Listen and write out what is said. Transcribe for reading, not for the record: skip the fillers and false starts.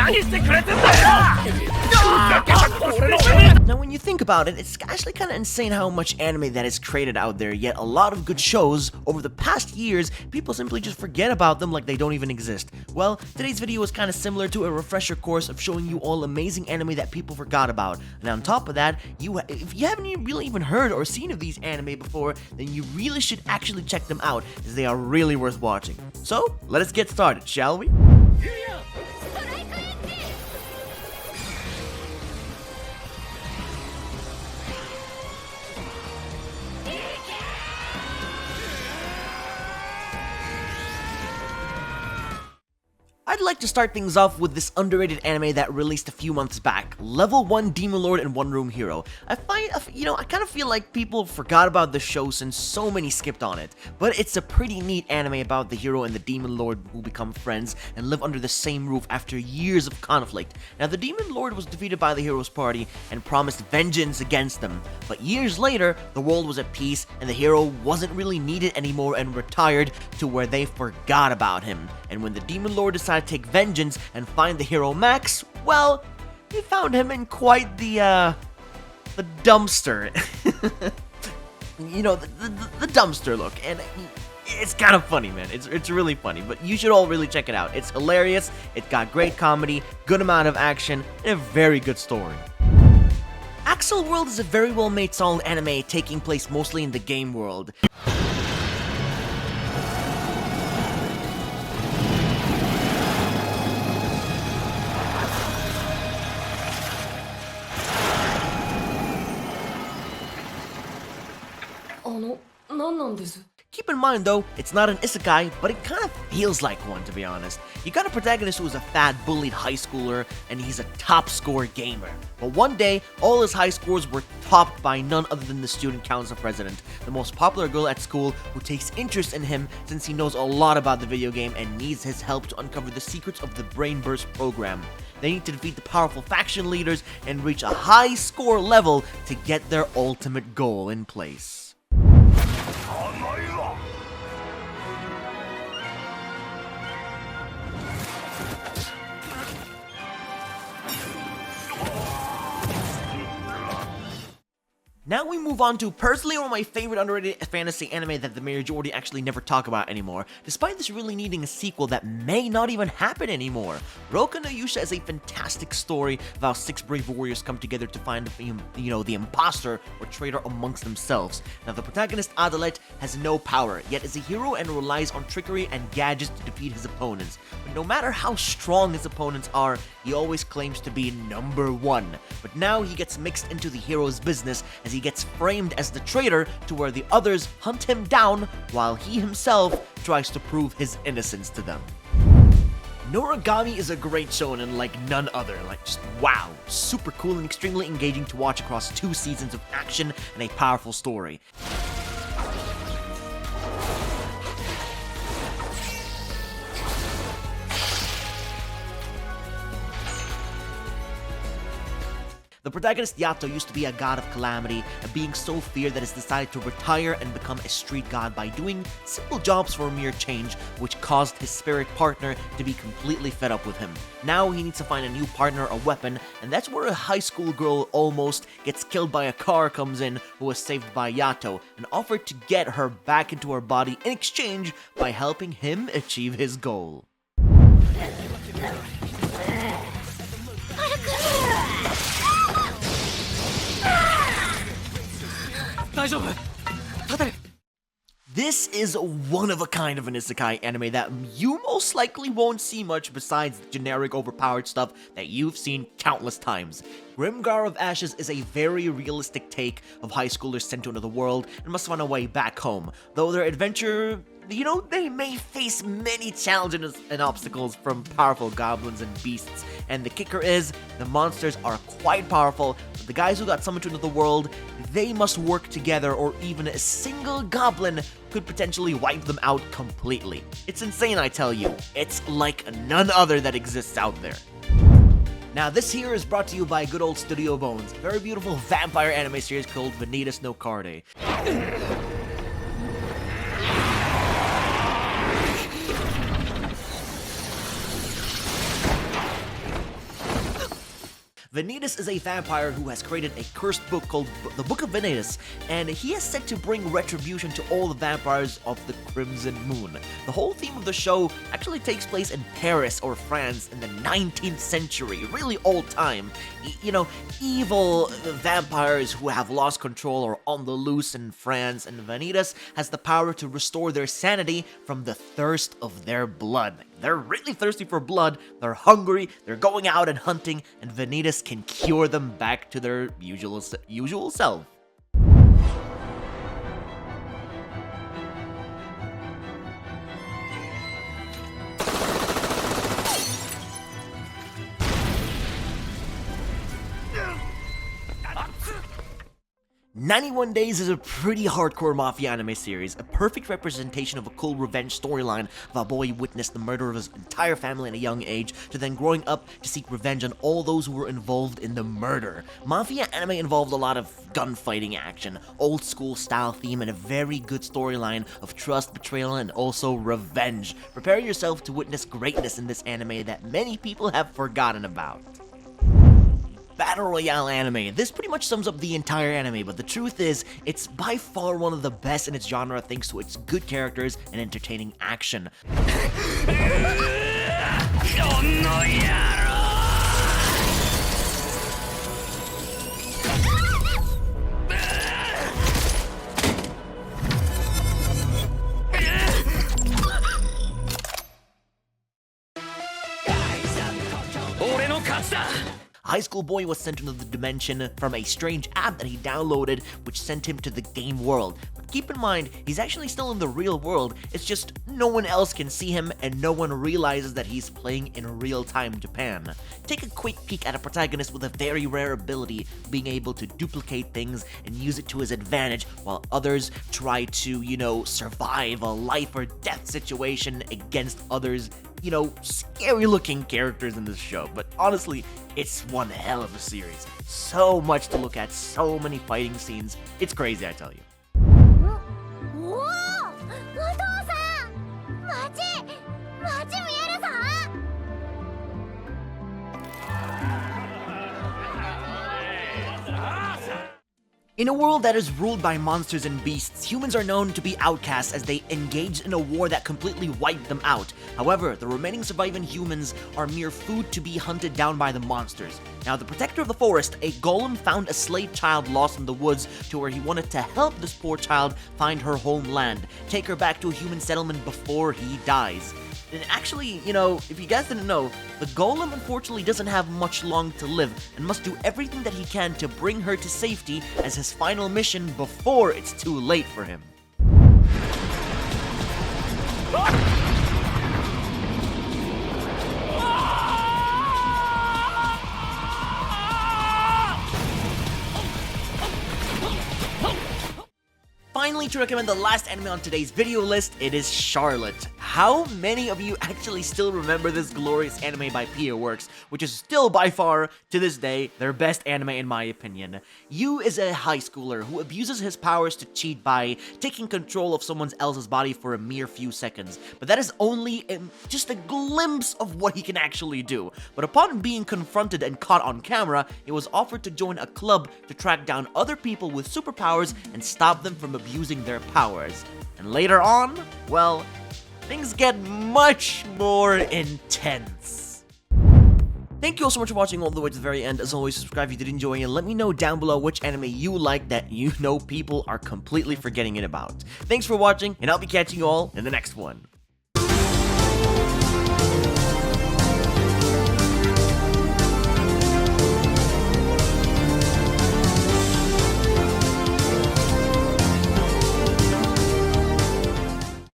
Now when you think about it, it's actually kind of insane how much anime that is created out there, yet a lot of good shows over the past years, people simply just forget about them like they don't even exist. Well, today's video is kind of similar to a refresher course of showing you all amazing anime that people forgot about. And on top of that, if you haven't really even heard or seen of these anime before, then you really should actually check them out, as they are really worth watching. So, let us get started, shall we? I'd like to start things off with this underrated anime that released a few months back, Level 1 Demon Lord and One Room Hero. I kind of feel like people forgot about the show since so many skipped on it, but it's a pretty neat anime about the hero and the Demon Lord who become friends and live under the same roof after years of conflict. Now, the Demon Lord was defeated by the hero's party and promised vengeance against them, but years later, the world was at peace and the hero wasn't really needed anymore and retired to where they forgot about him. And when the Demon Lord decided to take vengeance and find the hero Max, well, he found him in quite the dumpster. You know, the dumpster look, and it's kind of funny, man. It's really funny, but you should all really check it out. It's hilarious, it's got great comedy, good amount of action, and a very good story. Accel World is a very well made solid anime taking place mostly in the game world. Keep in mind though, it's not an isekai, but it kind of feels like one, to be honest. You got a protagonist who is a fat, bullied high schooler, and he's a top score gamer. But one day, all his high scores were topped by none other than the student council president, the most popular girl at school who takes interest in him since he knows a lot about the video game and needs his help to uncover the secrets of the Brain Burst program. They need to defeat the powerful faction leaders and reach a high score level to get their ultimate goal in place. Now we move on to personally one of my favorite underrated fantasy anime that the majority actually never talk about anymore, despite this really needing a sequel that may not even happen anymore. Rokka no Yuusha is a fantastic story of how 6 brave warriors come together to find, the imposter or traitor amongst themselves. Now the protagonist Adalet has no power, yet is a hero and relies on trickery and gadgets to defeat his opponents. But no matter how strong his opponents are, he always claims to be number 1. But now he gets mixed into the hero's business as he gets framed as the traitor to where the others hunt him down while he himself tries to prove his innocence to them. Noragami is a great show and like none other, just wow, super cool and extremely engaging to watch across 2 seasons of action and a powerful story. The protagonist Yato used to be a god of calamity, a being so feared that has decided to retire and become a street god by doing simple jobs for a mere change, which caused his spirit partner to be completely fed up with him. Now he needs to find a new partner, a weapon, and that's where a high school girl almost gets killed by a car comes in who was saved by Yato, and offered to get her back into her body in exchange by helping him achieve his goal. This is one of a kind of an isekai anime that you most likely won't see much besides the generic overpowered stuff that you've seen countless times. Grimgar of Ashes is a very realistic take of high schoolers sent to another world and must find a way back home, though their adventure, they may face many challenges and obstacles from powerful goblins and beasts, and the kicker is, the monsters are quite powerful, but the guys who got summoned to another world, they must work together or even a single goblin could potentially wipe them out completely. It's insane, I tell you. It's like none other that exists out there. Now this here is brought to you by good old Studio Bones, a very beautiful vampire anime series called Vanitas no Carte. Vanitas is a vampire who has created a cursed book called the Book of Vanitas, and he is set to bring retribution to all the vampires of the Crimson Moon. The whole theme of the show actually takes place in Paris or France in the 19th century, really old time. Evil vampires who have lost control are on the loose in France, and Vanitas has the power to restore their sanity from the thirst of their blood. They're really thirsty for blood, they're hungry, they're going out and hunting, and Vanitas can cure them back to their usual self. "91 Days" is a pretty hardcore mafia anime series, a perfect representation of a cool revenge storyline of a boy who witnessed the murder of his entire family at a young age, to then growing up to seek revenge on all those who were involved in the murder. Mafia anime involved a lot of gunfighting action, old school style theme, and a very good storyline of trust, betrayal, and also revenge. Prepare yourself to witness greatness in this anime that many people have forgotten about. Battle Royale anime. This pretty much sums up the entire anime, but the truth is, it's by far one of the best in its genre thanks to its good characters and entertaining action. High school boy was sent into the dimension from a strange app that he downloaded, which sent him to the game world. But keep in mind, he's actually still in the real world, it's just no one else can see him and no one realizes that he's playing in real-time Japan. Take a quick peek at a protagonist with a very rare ability, being able to duplicate things and use it to his advantage, while others try to, survive a life or death situation against others, scary looking characters in this show. But honestly, it's one hell of a series. So much to look at, so many fighting scenes. It's crazy, I tell you. In a world that is ruled by monsters and beasts, humans are known to be outcasts as they engaged in a war that completely wiped them out. However, the remaining surviving humans are mere food to be hunted down by the monsters. Now, the protector of the forest, a golem, found a slave child lost in the woods to where he wanted to help this poor child find her homeland, take her back to a human settlement before he dies. And actually, if you guys didn't know, the golem unfortunately doesn't have much long to live and must do everything that he can to bring her to safety as his final mission before it's too late for him. Finally, to recommend the last anime on today's video list, it is Charlotte. How many of you actually still remember this glorious anime by Pia Works, which is still by far, to this day, their best anime in my opinion? Yu is a high schooler who abuses his powers to cheat by taking control of someone else's body for a mere few seconds, but that is only just a glimpse of what he can actually do. But upon being confronted and caught on camera, he was offered to join a club to track down other people with superpowers and stop them from abusing their powers. And later on, well, things get much more intense. Thank you all so much for watching all the way to the very end. As always, subscribe if you did enjoy, and let me know down below which anime you like that people are completely forgetting it about. Thanks for watching, and I'll be catching you all in the next one.